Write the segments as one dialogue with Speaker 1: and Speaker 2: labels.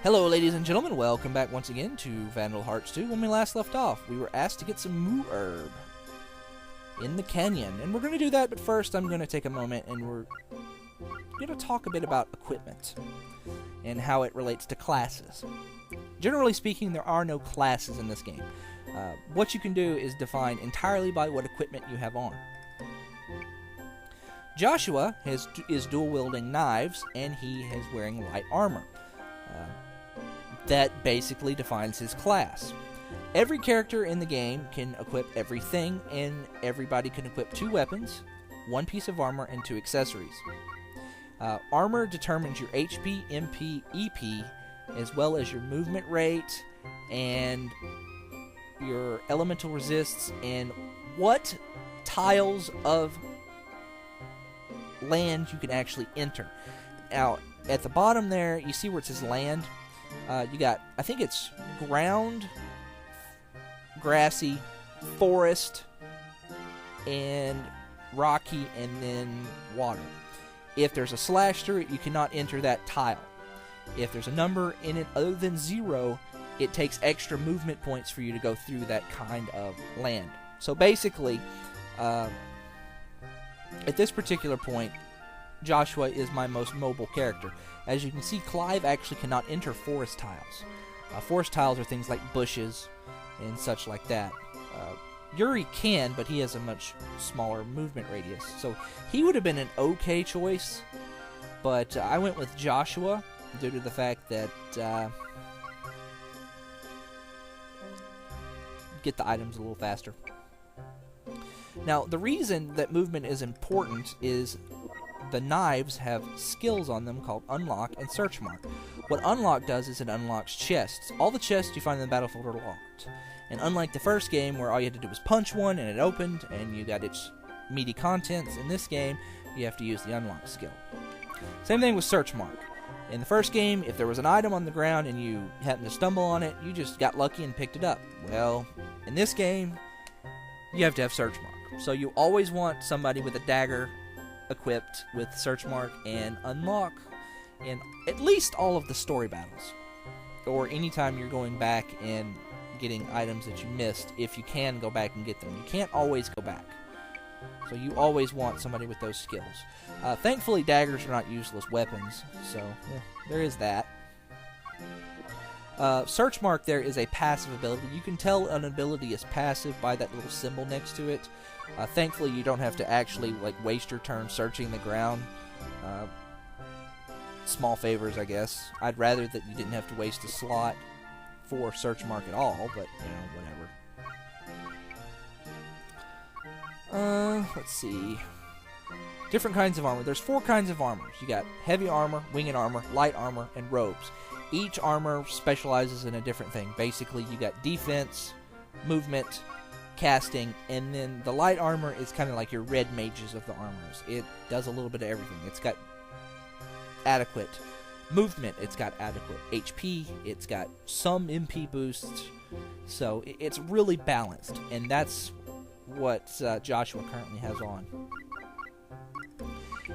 Speaker 1: Hello ladies and gentlemen, welcome back once again to Vandal Hearts 2. When we last left off, we were asked to get some moo herb in the canyon, and we're going to do that, but first I'm going to take a moment and we're going to talk a bit about equipment and how it relates to classes. Generally speaking, there are no classes in this game. What you can do is defined entirely by what equipment you have on. Joshua is dual-wielding knives, and he is wearing light armor. That basically defines his class. Every character in the game can equip everything, and everybody can equip 2 weapons, 1 piece of armor, and 2 accessories. Armor determines your HP, MP, EP, as well as your movement rate, and your elemental resists, and what tiles of land you can actually enter. Now, at the bottom there, you see where it says land? You got, I think it's ground, grassy, forest, and rocky, and then water. If there's a slash through it, you cannot enter that tile. If there's a number in it other than 0, it takes extra movement points for you to go through that kind of land. So basically, at this particular point, Joshua is my most mobile character. As you can see, Clive actually cannot enter forest tiles. Forest tiles are things like bushes and such like that. Yuri can, but he has a much smaller movement radius. So he would have been an okay choice, but I went with Joshua due to the fact that get the items a little faster. Now, the reason that movement is important is the knives have skills on them called Unlock and Search Mark. What Unlock does is it unlocks chests. All the chests you find in the battlefield are locked. And unlike the first game where all you had to do was punch one and it opened and you got its meaty contents, in this game you have to use the Unlock skill. Same thing with Search Mark. In the first game, if there was an item on the ground and you happened to stumble on it, you just got lucky and picked it up. Well, in this game, you have to have Search Mark. So you always want somebody with a dagger equipped with Search Mark and Unlock in at least all of the story battles, or anytime you're going back and getting items that you missed. If you can go back and get them, you can't always go back, so you always want somebody with those skills. Thankfully, daggers are not useless weapons, so yeah, there is that. Search Mark there is a passive ability. You can tell an ability is passive by that little symbol next to it. Thankfully, you don't have to actually waste your turn searching the ground. Small favors, I guess. I'd rather that you didn't have to waste a slot for Search Mark at all, but, whatever. Let's see. Different kinds of armor. There's 4 kinds of armor. You got heavy armor, winged armor, light armor, and robes. Each armor specializes in a different thing. Basically, you got defense, movement, casting, and then the light armor is kind of like your red mages of the armors. It does a little bit of everything. It's got adequate movement, it's got adequate HP, it's got some MP boosts, so it's really balanced, and that's what Joshua currently has on.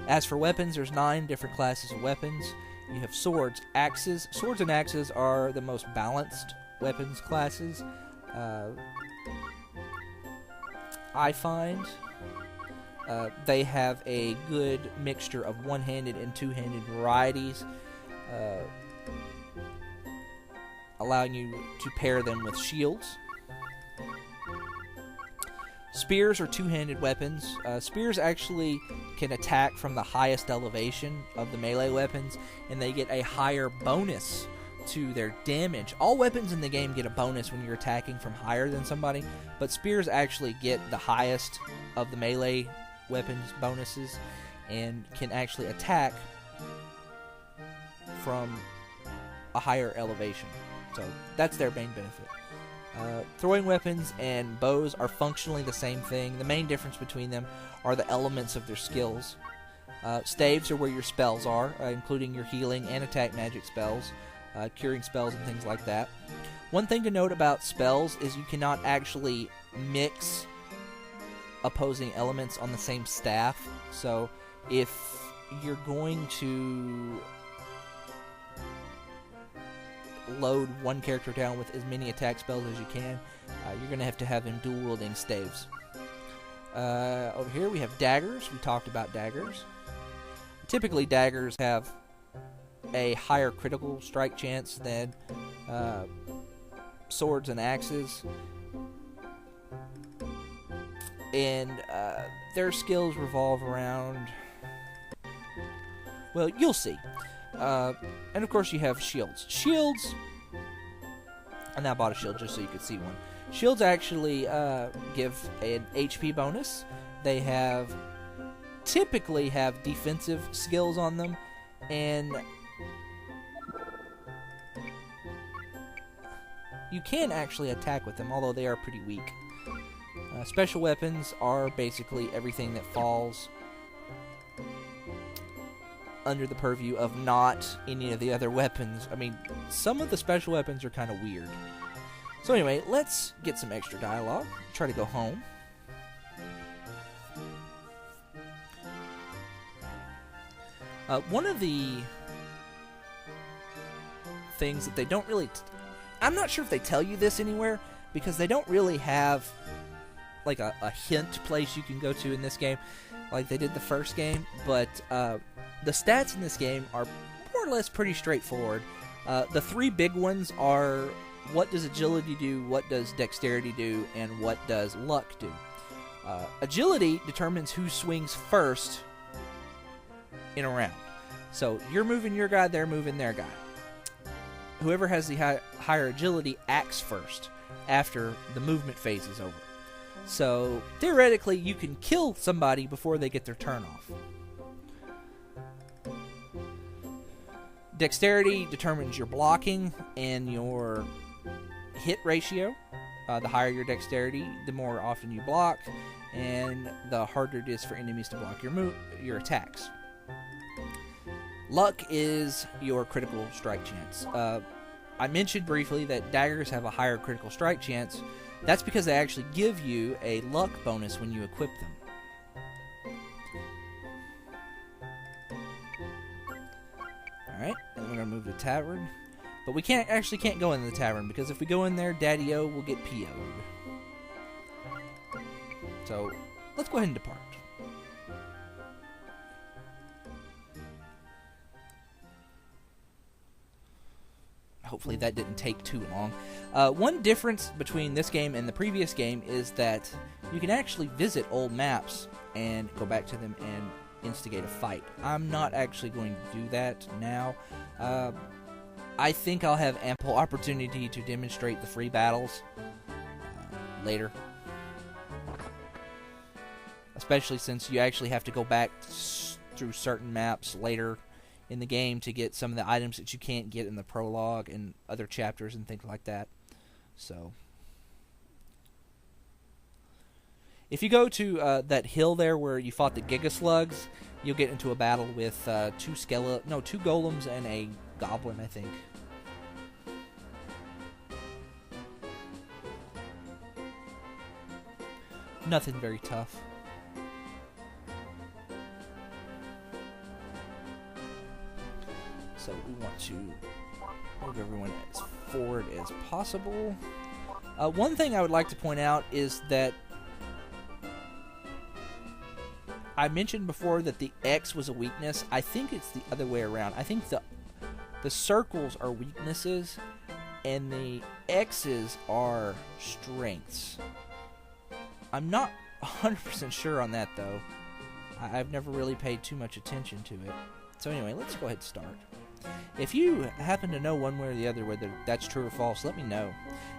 Speaker 1: As for weapons, there's 9 different classes of weapons. You have swords, axes. Swords and axes are the most balanced weapons classes, I find. They have a good mixture of one-handed and two-handed varieties, allowing you to pair them with shields. Spears are two-handed weapons. Spears actually can attack from the highest elevation of the melee weapons, and they get a higher bonus to their damage. All weapons in the game get a bonus when you're attacking from higher than somebody, but spears actually get the highest of the melee weapons bonuses and can actually attack from a higher elevation. So that's their main benefit. Throwing weapons and bows are functionally the same thing. The main difference between them are the elements of their skills. Staves are where your spells are, including your healing and attack magic spells, curing spells and things like that. One thing to note about spells is you cannot actually mix opposing elements on the same staff. So if you're going to load one character down with as many attack spells as you can, you're going to have him dual-wielding staves. Over here we have daggers. We talked about daggers. Typically, daggers have a higher critical strike chance than swords and axes. And their skills revolve around... well, you'll see. And of course you have shields. Shields... and I bought a shield just so you could see one. Shields actually give an HP bonus. They typically have defensive skills on them, and you can actually attack with them, although they are pretty weak. Special weapons are basically everything that falls under the purview of not any of the other weapons. I mean, some of the special weapons are kind of weird. So anyway, let's get some extra dialogue. Try to go home. One of the things that they don't really... I'm not sure if they tell you this anywhere, because they don't really have like a hint place you can go to in this game like they did the first game, but the stats in this game are more or less pretty straightforward. The three big ones are: what does agility do, what does dexterity do, and what does luck do. Agility determines who swings first in a round. So you're moving your guy, they're moving their guy. Whoever has the higher agility acts first after the movement phase is over. So theoretically, you can kill somebody before they get their turn off. Dexterity determines your blocking and your hit ratio. The higher your dexterity, the more often you block, and the harder it is for enemies to block your attacks. Luck is your critical strike chance. I mentioned briefly that daggers have a higher critical strike chance. That's because they actually give you a luck bonus when you equip them. Alright, and we're going to move to tavern. But we can't go in the tavern, because if we go in there, Daddy-O will get PO'd. So, let's go ahead and depart. Hopefully that didn't take too long. One difference between this game and the previous game is that you can actually visit old maps and go back to them and instigate a fight. I'm not actually going to do that now. I think I'll have ample opportunity to demonstrate the free battles later. Especially since you actually have to go back through certain maps later in the game to get some of the items that you can't get in the prologue and other chapters and things like that. So, if you go to that hill there where you fought the Giga Slugs, you'll get into a battle with two golems and a goblin, I think. Nothing very tough. So we want to move everyone as forward as possible. One thing I would like to point out is that I mentioned before that the X was a weakness. I think it's the other way around. I think the circles are weaknesses and the X's are strengths. I'm not 100% sure on that, though. I've never really paid too much attention to it. So anyway, let's go ahead and start. If you happen to know one way or the other whether that's true or false, let me know.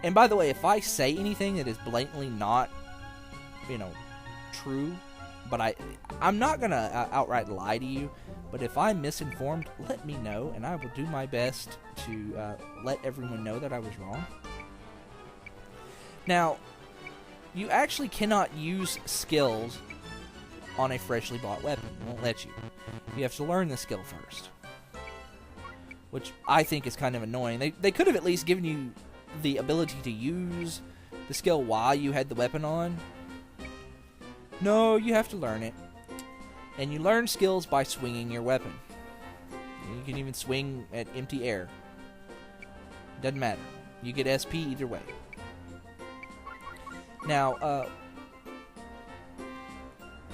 Speaker 1: And by the way, if I say anything that is blatantly not, true, but I'm not going to outright lie to you, but if I'm misinformed, let me know, and I will do my best to let everyone know that I was wrong. Now, you actually cannot use skills on a freshly bought weapon. It won't let you. You have to learn the skill first, which I think is kind of annoying. They could have at least given you the ability to use the skill while you had the weapon on. No, you have to learn it. And you learn skills by swinging your weapon. You can even swing at empty air. Doesn't matter. You get SP either way. Now,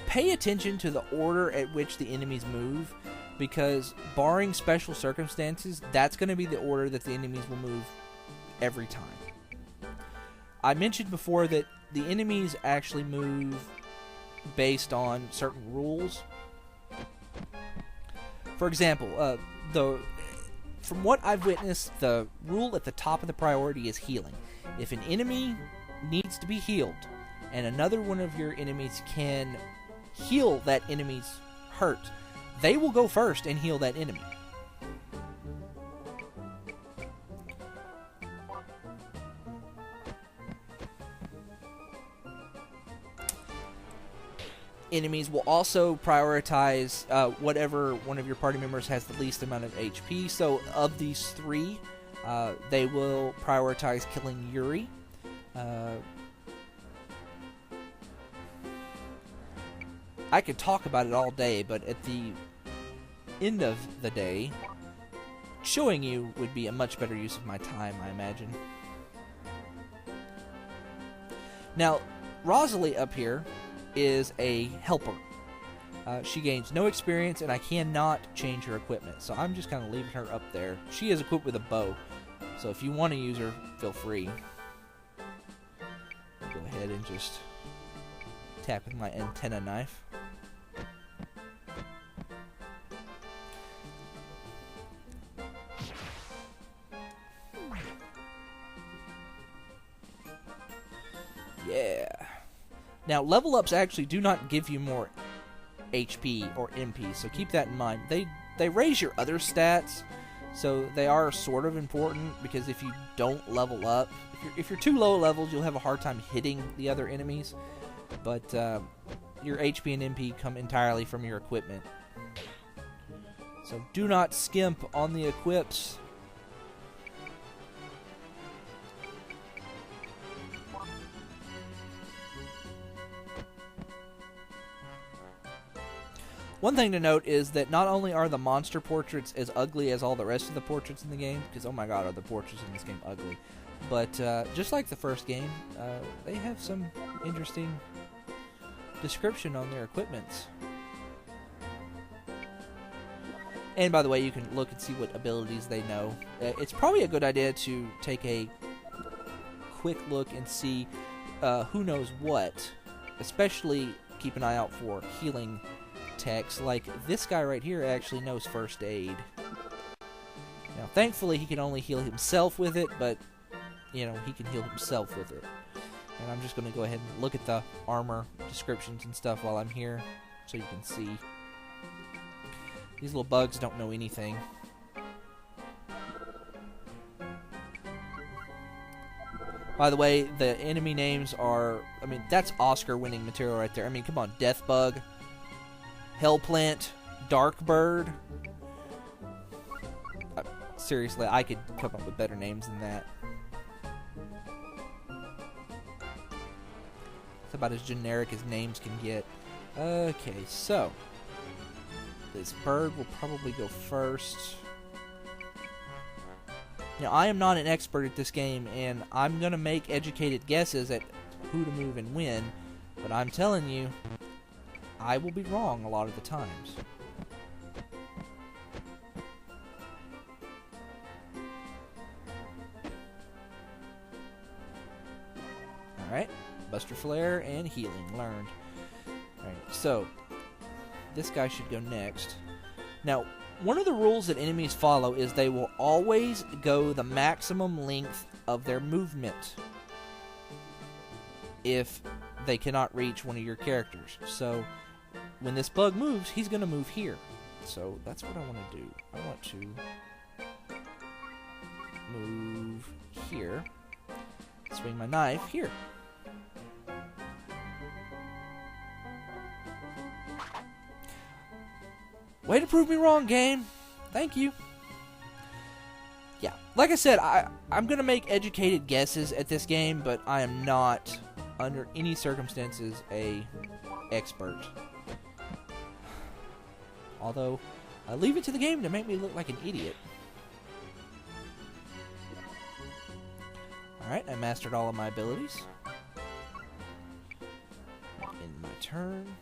Speaker 1: pay attention to the order at which the enemies move, because barring special circumstances, that's going to be the order that the enemies will move every time. I mentioned before that the enemies actually move based on certain rules. For example, from what I've witnessed, the rule at the top of the priority is healing. If an enemy needs to be healed, and another one of your enemies can heal that enemy's hurt, they will go first and heal that enemy. Enemies will also prioritize whatever one of your party members has the least amount of HP. So of these three, they will prioritize killing Yuri. I could talk about it all day, but at the end of the day, showing you would be a much better use of my time, I imagine. Now, Rosalie up here is a helper. She gains no experience, and I cannot change her equipment, so I'm just kind of leaving her up there. She is equipped with a bow, so if you want to use her, feel free. Go ahead and just attack with my antenna knife. Yeah. Now, level ups actually do not give you more HP or MP, so keep that in mind. They raise your other stats, so they are sort of important, because if you don't level up, if you're too low levels, you'll have a hard time hitting the other enemies, but your HP and MP come entirely from your equipment. So do not skimp on the equips. One thing to note is that not only are the monster portraits as ugly as all the rest of the portraits in the game, because oh my god, are the portraits in this game ugly, but just like the first game, they have some interesting description on their equipments. And by the way, you can look and see what abilities they know. It's probably a good idea to take a quick look and see who knows what, especially keep an eye out for healing techs. Like this guy right here actually knows first aid. Now thankfully he can only heal himself with it, but you know, he can heal himself with it. And I'm just going to go ahead and look at the armor descriptions and stuff while I'm here, so you can see. These little bugs don't know anything. By the way, the enemy names are, I mean, that's Oscar-winning material right there. I mean, come on, Deathbug, Hellplant, Darkbird. Seriously, I could come up with better names than that. It's about as generic as names can get. Okay, so this bird will probably go first. Now, I am not an expert at this game, and I'm going to make educated guesses at who to move and when, but I'm telling you, I will be wrong a lot of the times. Alright, Buster Flare and Healing learned. Alright, so this guy should go next. Now, one of the rules that enemies follow is they will always go the maximum length of their movement if they cannot reach one of your characters. So, when this bug moves, he's going to move here. So, that's what I want to do. I want to move here. Swing my knife here. Way to prove me wrong, game. Thank you. Yeah, like I said, I'm going to make educated guesses at this game, but I am not, under any circumstances, a expert. Although, I leave it to the game to make me look like an idiot. Alright, I mastered all of my abilities. In my turn.